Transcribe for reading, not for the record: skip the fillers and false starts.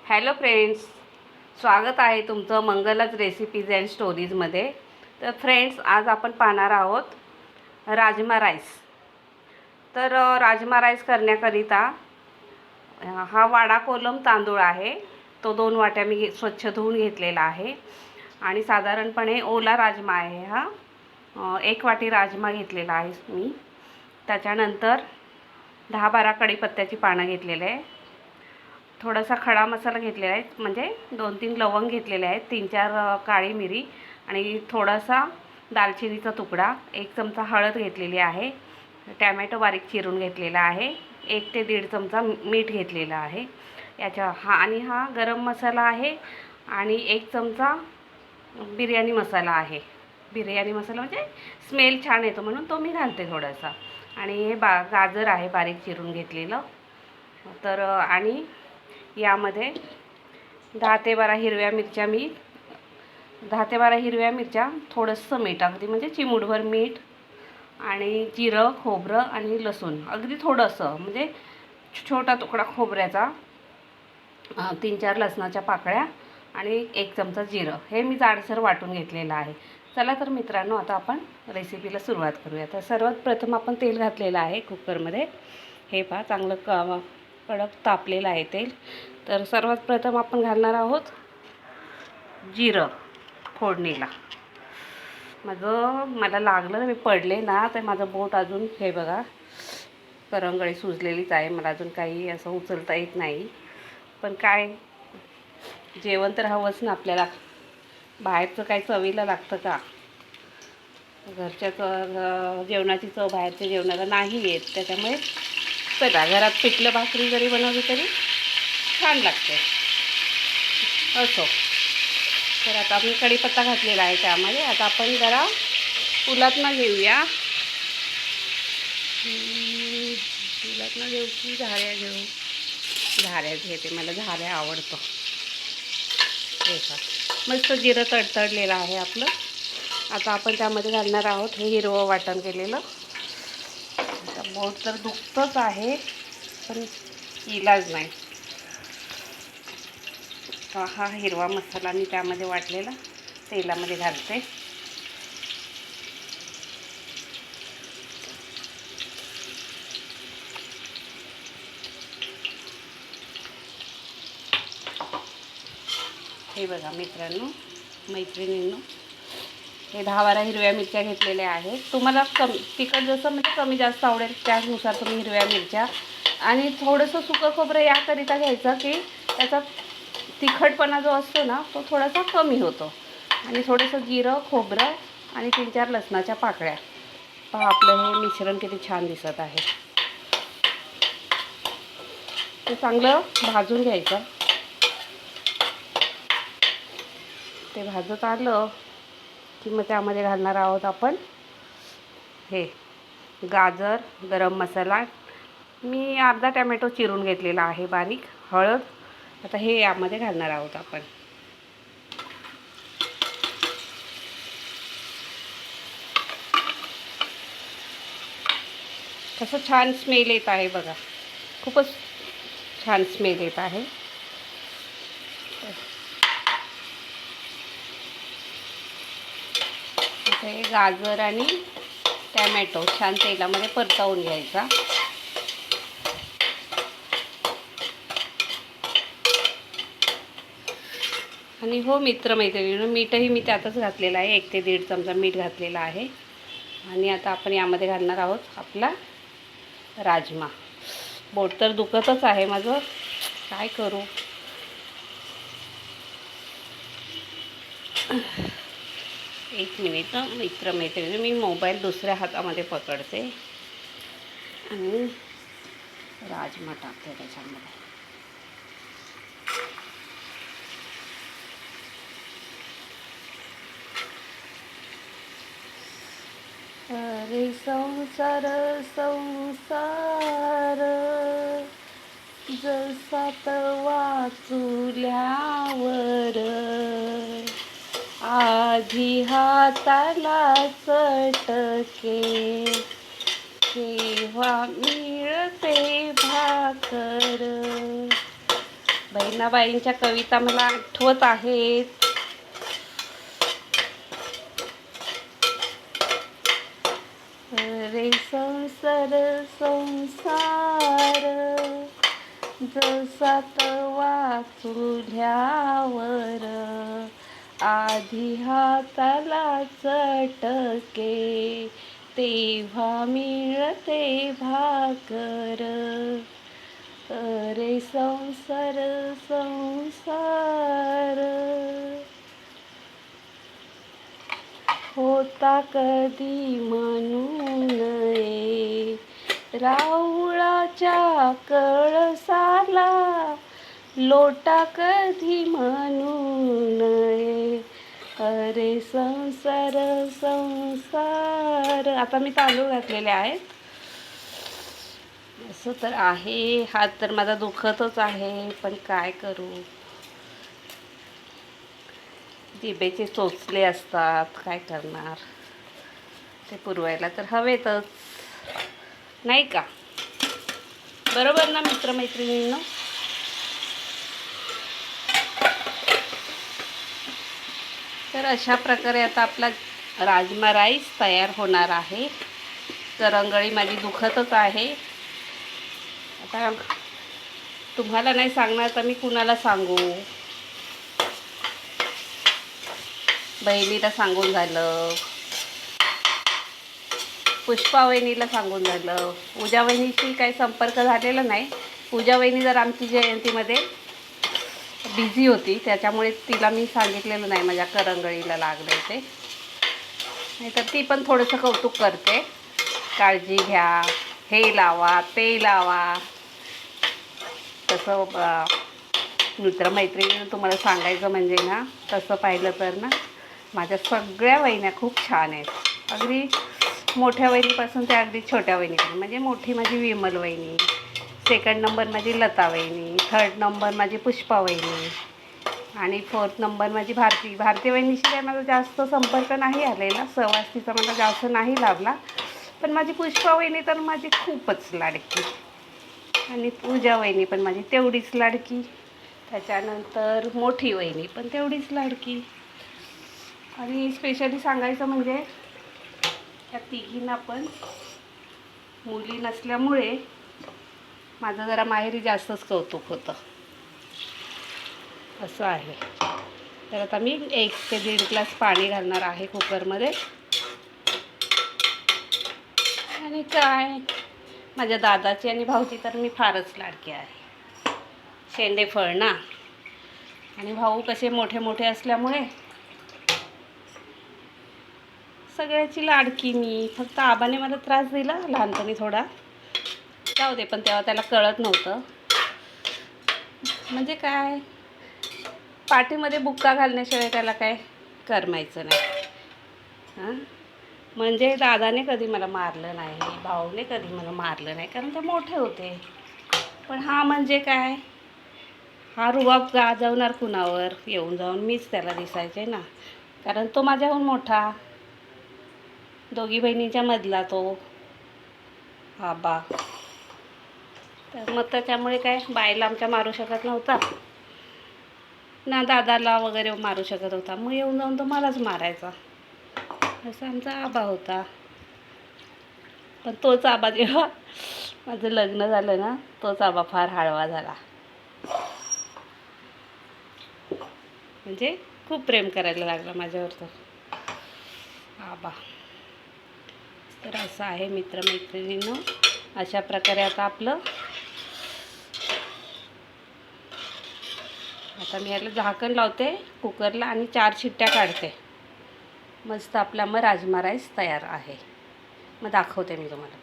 Hello friends, स्वागत आहे तुमचं मंगलच रेसिपीज अँड स्टोरीजमध्ये. तर फ्रेंड्स, आज आपण पाहणार आहोत राजमा राईस. तर राजमा राईस करण्याकरिता हा वाडा कोलम तांदूळ आहे. तो 2 वाट्या मी स्वच्छ धुवून घेतलेला आहे. आणि साधारणपणे ओला राजमा आहे हा. 1 वाटी राजमा घेतलेला आहे मी. त्याच्यानंतर 10-12 कढीपत्त्याची पानं घेतलेले आहे. थोडासा खडा मसाला घेतलेला आहे, म्हणजे 2-3 लवंग घेतलेले आहेत, 3-4 काळी मिरी आणि थोडासा दालचिनीचा तुकडा, 1 चमचा हळद घेतलेली आहे, टॅमॅटो बारीक चिरून घेतलेला आहे, 1 ते 1.5 चमचा मीठ घेतलेला आहे आणि हा गरम मसाला आहे आणि 1 चमचा बिर्याणी मसाला आहे. बिर्याणी मसाला म्हणजे स्मेल छान येतो म्हणून तो मी घालते थोडासा. आणि हे गाजर आहे बारीक चिरून घेतलेलं. तर आणि यामध्ये 10 ते 12 हिरव्या मिरच्या, 10 ते 12 हिरव्या मिरच्या, थोडंसं मीठ, अगदी म्हणजे चिमूटभर मीठ, आणि जिरं, खोबरं आणि लसूण अगदी थोडंसं, म्हणजे छोटा तुकडा खोबऱ्याचा, 3-4 लसणाच्या पाकळ्या आणि 1 चमचा जिरं, हे मी जाडसर वाटून घेतलेलं आहे. चला तर मित्रांनो, आता आपण रेसिपीला सुरुवात करूया. तर सर्वात प्रथम आपण तेल घातलेलं आहे कुकरमध्ये. हे पहा, चांगलं कडक तापलेलं आहे तेल. तर सर्वात प्रथम आपण घालणार आहोत जिरं फोडणीला. मला लागलं, मी पडले ना, तर माझं बोट अजून हे बघा करंगळी सुजलेलीच आहे. मला अजून काही असं उचलता येत नाही. पण काय, जेवण तर हवंच ना आपल्याला. बाहेरचं काय चवीला लागतं का? घरच्या जेवणाची चव बाहेरच्या जेवणाला नाही येत. त्याच्यामुळे चला, घरात पिठलं भाकरी जरी बनवली तरी छान लागते. असो. तर आता मी कढीपत्ता घातलेला आहे त्यामध्ये. आता आपण जरा उलटणं घेऊया. उलटणं घेऊ की झाऱ्या घेऊ? झाऱ्याच घेते, मला झाऱ्या आवडतं. हे का, मस्त जिरं तडतडलेलं आहे आपलं. आता आपण त्यामध्ये घालणार आहोत हे हिरवं वाटण केलेलं. आता बोट तर दुखतंच आहे, पण इलाज नाही. हा हिरवा मसाला मी त्यामध्ये वाटलेला तेलामध्ये घालते. हे बघा मित्रांनो, मैत्रिणींनो, हे 10-12 हिरव्या मिरच्या घेतलेल्या आहेत. तुम्हाला तिखट जसं म्हणजे कमी जास्त आवडेल त्यानुसार तुम्ही हिरव्या मिरच्या, आणि थोडंसं सुकं खोबरं याकरिता घ्यायचं की त्याचा तिखटपणा जो असतो ना, तो थोडासा कमी होतो. आणि थोडंसं जिरं, खोबरं आणि 3-4 लसणाच्या पाकळ्या. पहा, आपलं हे मिश्रण किती छान दिसत आहे. ते चांगलं भाजून घ्यायचं. ते भाजत आलं की मग त्यामध्ये घालणार आहोत आपण हे गाजर, गरम मसाला, मी अर्धा टॅमॅटो चिरून घेतलेला आहे बारीक, हळद. आता हे यामध्ये घालणार आहोत आपण. कसं छान स्मेल येत आहे बघा, खूपच छान स्मेल येत आहे. हे गाजर आणि टॅमॅटो छान तेलामध्ये परतवून घ्यायचा. आणि हो मित्रमैत्रिणींनो, मीठही मी त्यातच घातलेलं आहे, 1 ते 1.5 चमचा मीठ घातलेलं आहे. आणि आता आपण यामध्ये घालणार आहोत आपला राजमा. बोट तर दुखतच आहे माझं, काय करू. एक मिनिट मित्रमैत्रिणी, मी मोबाईल दुसऱ्या हातामध्ये पकडते आणि राजमा टाकते त्याच्यामध्ये. अरे संसार संसार, जसा तवा चुल्यावर, आधी हाताला चटके, केव्हा मिळते भाकर. बहिणाबाईंच्या कविता मला आठवत आहेत. रे संसार संसार जसा तवा चुल्यावर आधी हाताला चटके तेव्हा मिळते भाकर. रे संसार संसार होता कधी म्हणून नये राऊळाच्या कळसाला लोटा कधी म्हणून नये. अरे संसार संसार. आता मी तांदूळ घातलेले आहेत. असं तर आहे. हात तर माझा दुखतच आहे, पण काय करू, जिभेचे चोचले असतात, काय करणार, ते पुरवायला तर हवेतच, नाही का? बरोबर ना मित्रमैत्रिणींनो? तर अशा प्रकारे आता आपला राजमा राईस तयार होणार आहे. करंगळी माझी दुखतच आहे. आता तुम्हाला नाही सांगणार तर मी कुणाला सांगू? बहिणीला सांगून झालं, पुष्पा वहिनीला सांगून झालं. पूजा वहिनीशी काही संपर्क झालेला नाही. पूजा वहिनी जर आमची जयंतीमध्ये बिझी होती, त्याच्यामुळे तिला मी सांगितलेलं नाही माझ्या करंगळीला लागले ते. नाहीतर ती पण थोडंसं कौतुक करते, काळजी घ्या, हे लावा, ते लावा. तसं मित्रमैत्रिणीनं तुम्हाला सांगायचं म्हणजे ना, तसं पाहिलं तर ना माझ्या सगळ्या वहिन्या खूप छान आहेत. अगदी मोठ्या वहिनीपासून ते अगदी छोट्या वहिनीपर्यंत. म्हणजे मोठी माझी विमल वहिनी, सेकंड नंबर माझी लता वहिनी, थर्ड नंबर माझी पुष्पा वहिनी आणि फोर्थ नंबर माझी भारती वहिनीशी काय माझा जास्त संपर्क नाही आलेला. सहवास मला जास्त नाही लाभला. पण माझी पुष्पा वहिनी तर माझी खूपच लाडकी आणि पूजा वहिनी पण माझी तेवढीच लाडकी. त्याच्यानंतर मोठी वहिनी पण तेवढीच लाडकी. आणि स्पेशली सांगायचं म्हणजे त्या तिघींना पण मुली नसल्यामुळे माझं जरा माहेरी जास्तच कौतुक होतं. असं आहे. तर आता मी 1 ते 1.5 ग्लास पाणी घालणार आहे कुकरमध्ये. आणि काय, माझ्या दादाची आणि भाऊची तर मी फारच लाडकी आहे. शेंडेफळ ना, आणि भाऊ कसे मोठे मोठे असल्यामुळे सगळ्याची लाडकी मी. फक्त आबाने मला त्रास दिला लहानपणी थोडा, जाऊ दे, पण तेव्हा त्याला कळत नव्हतं. म्हणजे काय, पाठीमध्ये बुक्का घालण्याशिवाय त्याला काय करमायचं नाही. हां, म्हणजे दादाने कधी मला मारलं नाही, भाऊने कधी मला मारलं नाही, कारण ते मोठे होते. पण हा म्हणजे काय, हा रुबाब गाजवणार कुणावर? येऊन जाऊन मीच त्याला दिसायचे ना, कारण तो माझ्याहून मोठा, दोघी बहिणींच्या मधला तो आबा. तर मग त्याच्यामुळे काय बाईला आमच्या मारू शकत नव्हता ना, दादाला वगैरे मारू शकत होता. मग येऊन जाऊन तो मलाच मारायचा. असं आमचा आबा होता. पण तोच आबा जेव्हा माझं लग्न झालं ना, तोच आबा फार हळवा झाला. म्हणजे खूप प्रेम करायला लागला माझ्यावर तो आबा. तर असं आहे मित्रमैत्रिणींनो. अशा प्रकारे आता आपलं, आता मी याला झाकण लावते कुकरला आणि 4 शिट्ट्या काढते. मस्त आपला मग राजमा राईस तयार आहे. मग दाखवते मी तुम्हाला.